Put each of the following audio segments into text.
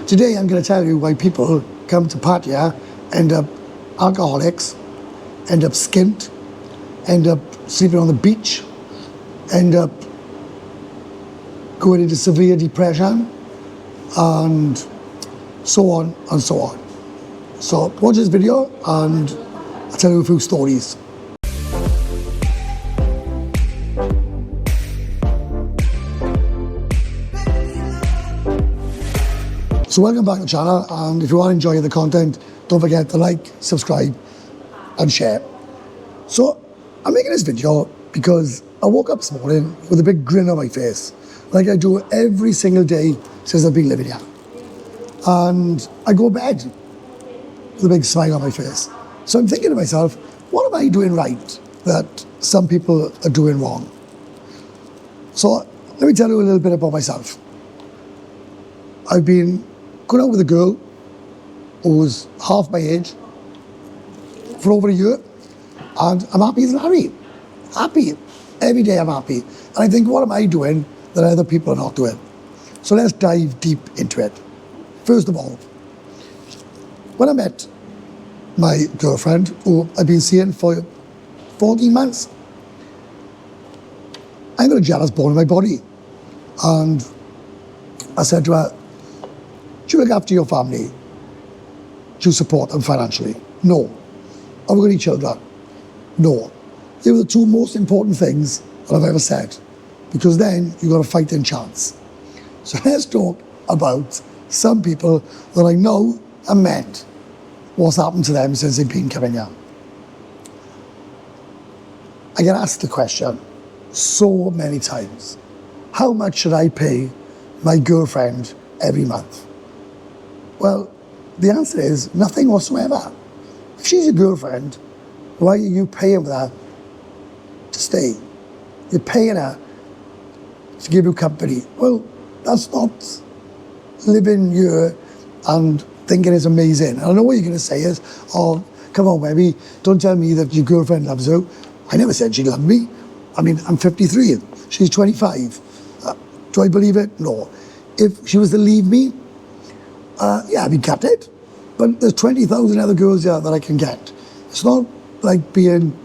Today I'm going to tell you why people come to Pattaya, end up alcoholics, end up skint, end up sleeping on the beach, end up going into severe depression, and so on and so on. So watch this video and I'll tell you a few stories. So welcome back to the channel, and if you want to enjoy the content, don't forget to like, subscribe and share. So I'm making this video because I woke up this morning with a big grin on my face, like I do every single day since I've been living here. And I go to bed with a big smile on my face. So I'm thinking to myself, what am I doing right that some people are doing wrong? So let me tell you a little bit about myself. I've been going out with a girl who's half my age for over a year, and I'm happy as Larry. Happy. Every day I'm happy. And I think, what am I doing that other people are not doing? So let's dive deep into it. First of all, when I met my girlfriend, who I've been seeing for 14 months, I got a jealous bone in my body. And I said to her, do you look after your family? Do you support them financially? No. Have we got any children? No. They were the two most important things that I've ever said, because then you've got a fighting chance. So let's talk about some people that I know and met, what's happened to them since they've been coming here. I get asked the question so many times, how much should I pay my girlfriend every month? Well, the answer is nothing whatsoever. If she's your girlfriend, why are you paying her to stay? You're paying her to give you company. Well, that's not living here and thinking it's amazing. And I know what you're going to say is, oh, come on, baby, don't tell me that your girlfriend loves you. I never said she loved me. I mean, I'm 53, she's 25. Do I believe it? No. If she was to leave me, yeah, I'd be gutted. But there's 20,000 other girls here that I can get. It's not like being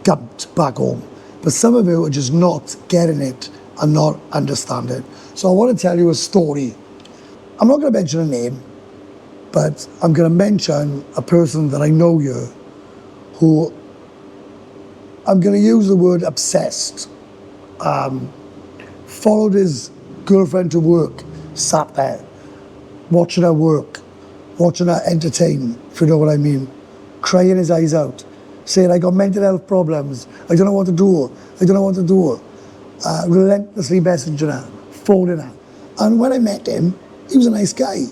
dumped back home. But some of you are just not getting it and not understanding. So I want to tell you a story. I'm not going to mention a name, but I'm going to mention a person that I know here who, I'm going to use the word obsessed, followed his girlfriend to work, sat there, watching her work, watching her entertain, if you know what I mean, crying his eyes out, saying, I got mental health problems, I don't know what to do, I don't know what to do, relentlessly messaging her, phoning her. And when I met him, he was a nice guy,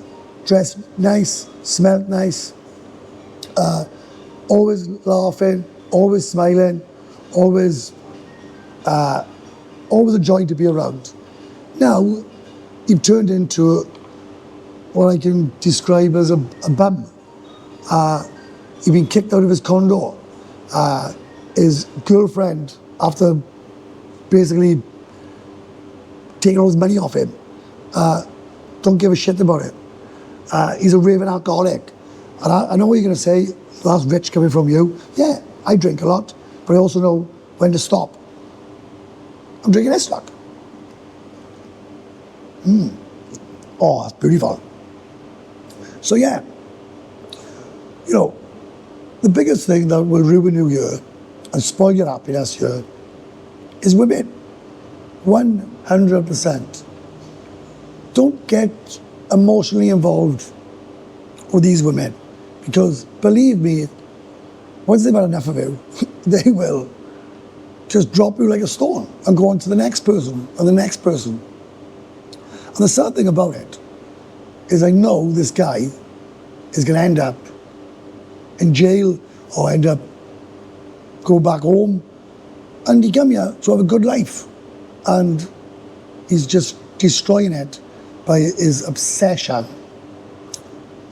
dressed nice, smelled nice, always laughing, always smiling, always a joy to be around. Now, he turned into what I can describe as a bum. He'd been kicked out of his condo. His girlfriend, after basically taking all his money off him, don't give a shit about it. He's a raving alcoholic. And I know what you're going to say, that's rich coming from you. Yeah, I drink a lot, but I also know when to stop. I'm drinking this luck. Oh, that's beautiful. So yeah, you know, the biggest thing that will ruin you here and spoil your happiness here is women. 100%. Don't get emotionally involved with these women, because believe me, once they've had enough of you, they will just drop you like a stone and go on to the next person and the next person. And the sad thing about it is I know this guy is going to end up in jail or end up go back home, and he come here to have a good life, and he's just destroying it by his obsession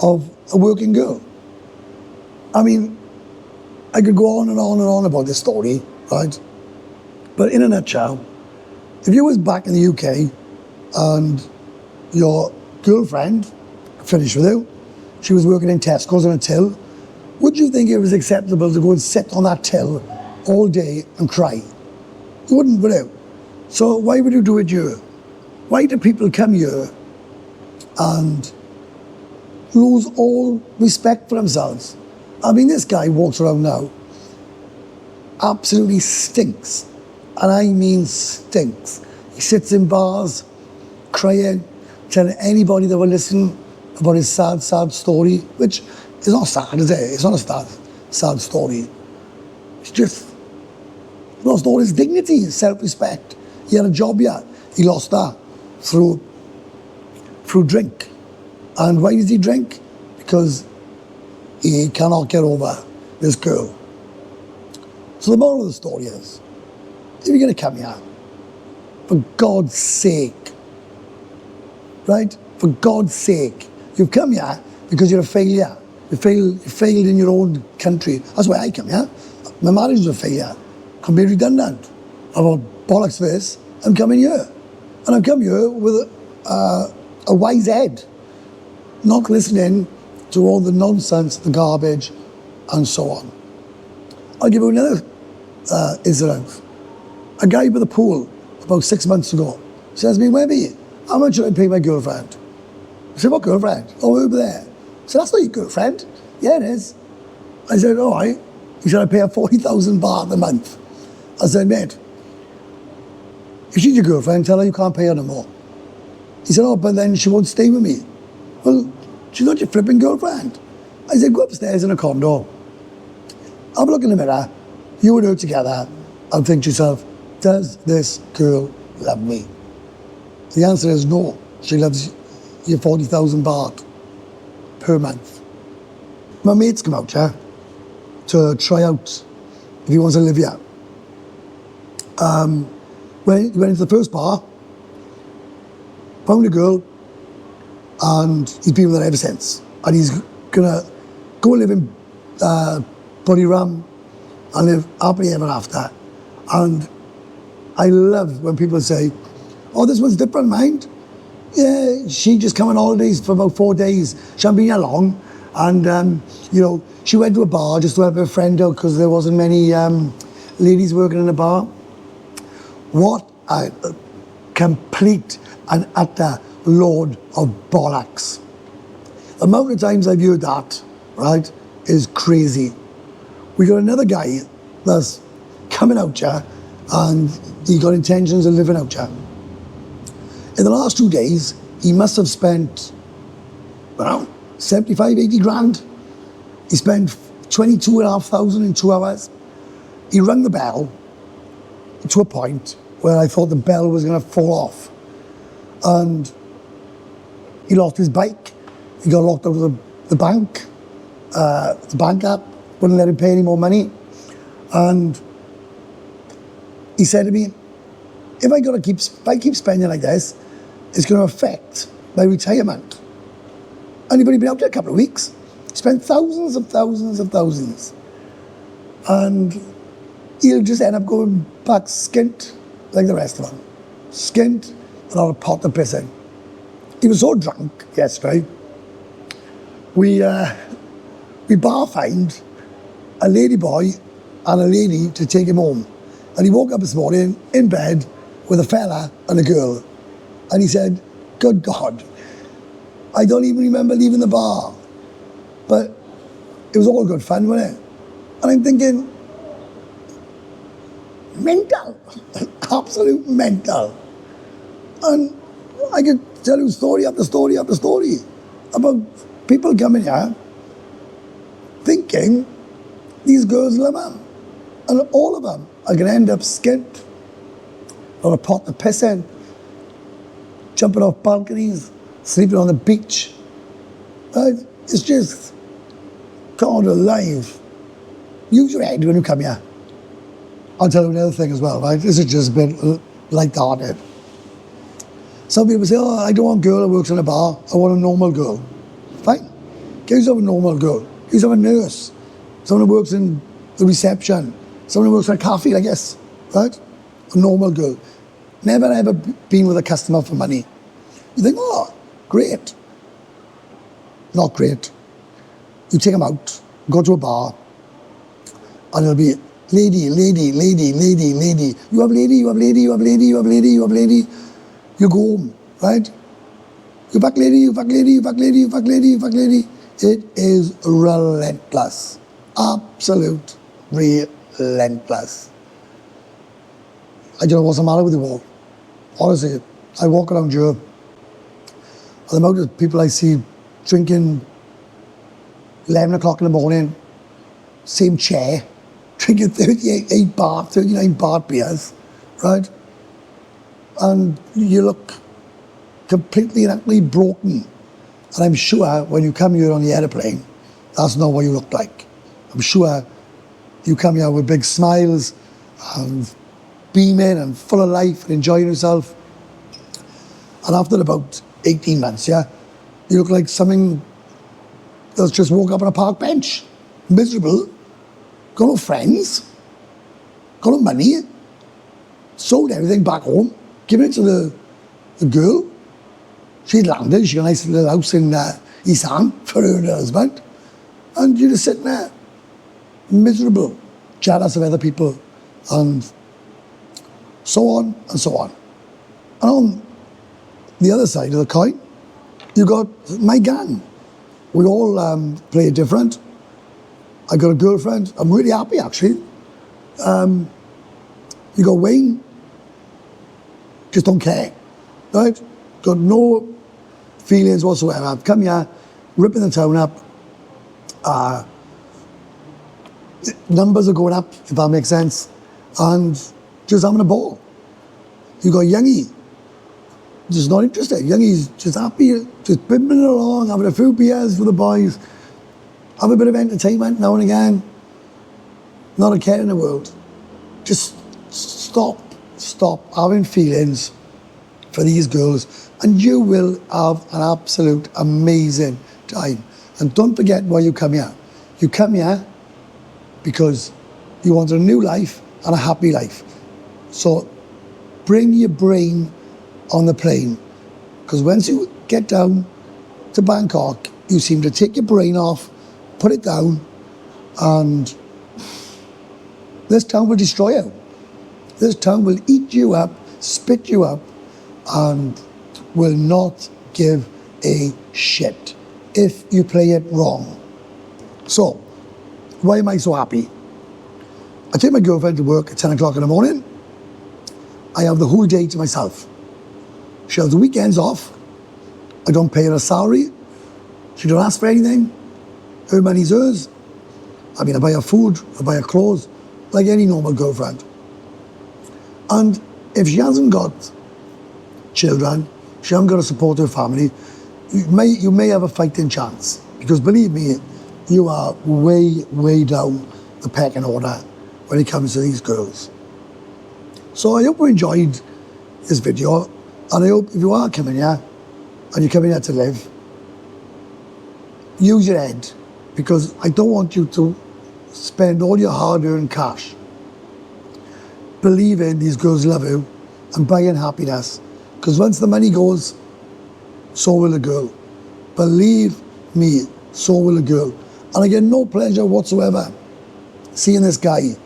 of a working girl. I mean, I could go on and on and on about this story, right? But in a nutshell, if you was back in the UK and your girlfriend finished with you, she was working in Tesco's on a till, would you think it was acceptable to go and sit on that till all day and cry? You wouldn't, would you? So why would you do it here? Why do people come here and lose all respect for themselves? I mean, this guy walks around now, absolutely stinks. And I mean stinks. He sits in bars, crying, telling anybody that will listen about his sad, sad story, which is not sad, is it? It's not a sad story. It's just lost all his dignity, his self-respect. He had a job here. He lost that through drink. And why does he drink? Because he cannot get over this girl. So the moral of the story is, if you're going to come here, for God's sake, right? For God's sake, you've come here because you're a failure. You failed in your own country. That's why I come here. My marriage was a failure. I'm being redundant. I want bollocks for this. I'm coming here. And I've come here with a wise head, not listening to all the nonsense, the garbage, and so on. I'll give you another incident. A guy by the pool about 6 months ago says to me, Webby, how much should I pay my girlfriend? I said, what girlfriend? Oh, over there. I said, that's not your girlfriend. Yeah, it is. I said, all right. He said, I pay her 40,000 baht a month. I said, mate, if she's your girlfriend, tell her you can't pay her no more. He said, oh, but then she won't stay with me. Well, she's not your flipping girlfriend. I said, go upstairs in a condo. Have a look in the mirror. You and her together and think to yourself, does this girl love me? The answer is no. She loves your 40,000 baht per month. My mate's come out here to try out if he wants to live here. When he went into the first bar, found a girl, and he's been with her ever since. And he's gonna go live in Buriram and live happily ever after. And I love when people say, oh, this one's different, mind. Yeah, she just come on holidays for about 4 days. She hasn't been here long. And, you know, she went to a bar just to help her friend out because there wasn't many ladies working in the bar. What a complete and utter load of bollocks. The amount of times I've heard that, right, is crazy. We got another guy that's coming out here and he got intentions of living out here. In the last 2 days, he must have spent, well, 75, 80 grand. He spent 22,500 in 2 hours. He rang the bell to a point where I thought the bell was going to fall off. And he lost his bike. He got locked out of the bank. The bank app wouldn't let him pay any more money. And he said to me, if I keep spending like this, it's going to affect my retirement. And he'd only been out there a couple of weeks. Spent thousands of thousands of thousands. And he'll just end up going back skint like the rest of them. Skint and on a pot of piss in. He was so drunk yesterday, we bar fined a lady boy and a lady to take him home. And he woke up this morning in bed with a fella and a girl. And he said, good God, I don't even remember leaving the bar. But it was all good fun, wasn't it? And I'm thinking, mental, absolute mental. And I could tell you story after story after story about people coming here thinking these girls love them. And all of them are going to end up skint on a pot of piss in, jumping off balconies, sleeping on the beach. Right? It's just, God alive. Use your head when you come here. I'll tell you another thing as well, right? This is just a bit light-hearted. Some people say, oh, I don't want a girl who works in a bar. I want a normal girl. Fine. Get yourself a normal girl. Get yourself a nurse. Someone who works in the reception. Someone who works in a cafe, I guess. Right? A normal girl. Never ever been with a customer for money. You think, oh, great. Not great. You take them out, go to a bar, and it'll be lady, lady, lady, lady, lady. You have lady, you have lady, you have lady, you have lady, you have lady. You go home, right? You fuck lady, you fuck lady, you fuck lady, you fuck lady, you fuck lady. It is relentless. Absolute relentless. I don't know what's the matter with you all. Honestly, I walk around here, and the amount of people I see drinking 11 o'clock in the morning, same chair, drinking 38 bar, 39 bar beers, right? And you look completely and utterly broken. And I'm sure when you come here on the airplane, that's not what you look like. I'm sure you come here with big smiles and beaming and full of life and enjoying yourself. And after about 18 months, yeah, you look like something that's just woke up on a park bench. Miserable, got no friends, got no money, sold everything back home, given it to the girl. She'd landed, she got a nice little house in Isan for her and her husband. And you're just sitting there, miserable, jealous of other people, and so on and so on. And on the other side of the coin, you got my gang. We all play it different. I got a girlfriend. I'm really happy, actually. You got Wayne. Just don't care, right? Got no feelings whatsoever. I've come here, ripping the town up. Numbers are going up, if that makes sense, and just having a ball. You got Youngie, just not interested. Youngie's just happy, just bibbing along, having a few beers with the boys, have a bit of entertainment now and again. Not a care in the world. Just stop having feelings for these girls, and you will have an absolute amazing time. And don't forget why you come here. You come here because you want a new life and a happy life. So bring your brain on the plane, because once you get down to Bangkok, you seem to take your brain off, put it down, and this town will destroy you. This town will eat you up, spit you up, and will not give a shit if you play it wrong. So, why am I so happy? I take my girlfriend to work at 10 o'clock in the morning. I have the whole day to myself. She has the weekends off. I don't pay her a salary. She don't ask for anything. Her money's hers. I mean, I buy her food, I buy her clothes, like any normal girlfriend. And if she hasn't got children, she hasn't got to support her family, you may have a fighting chance. Because believe me, you are way, way down the pecking order when it comes to these girls. So I hope you enjoyed this video, and I hope if you are coming here, and you're coming here to live, use your head, because I don't want you to spend all your hard-earned cash believing these girls love you and buying happiness, because once the money goes, so will the girl. Believe me, so will the girl. And I get no pleasure whatsoever seeing this guy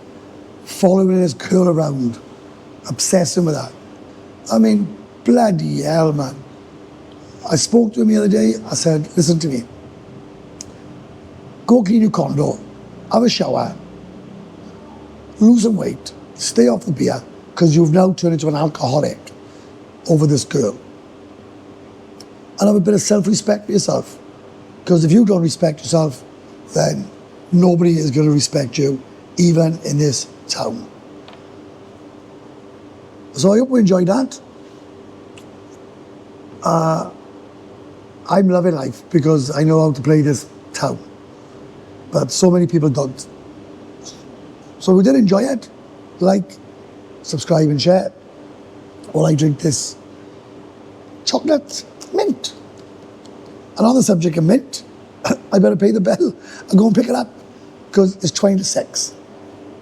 following his girl around, obsessing with her. I mean, bloody hell, man. I spoke to him the other day. I said, listen to me. Go clean your condo, have a shower, lose some weight, stay off the beer, because you've now turned into an alcoholic over this girl. And have a bit of self-respect for yourself. Because if you don't respect yourself, then nobody is going to respect you, even in this town. So I hope you enjoyed that. I'm loving life because I know how to play this town. But so many people don't. So we did enjoy it. Like, subscribe and share while I drink this chocolate mint. And on the subject of mint, I better pay the bill and go and pick it up because it's 20 to 6.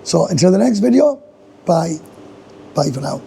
So until the next video, bye. Bye for now.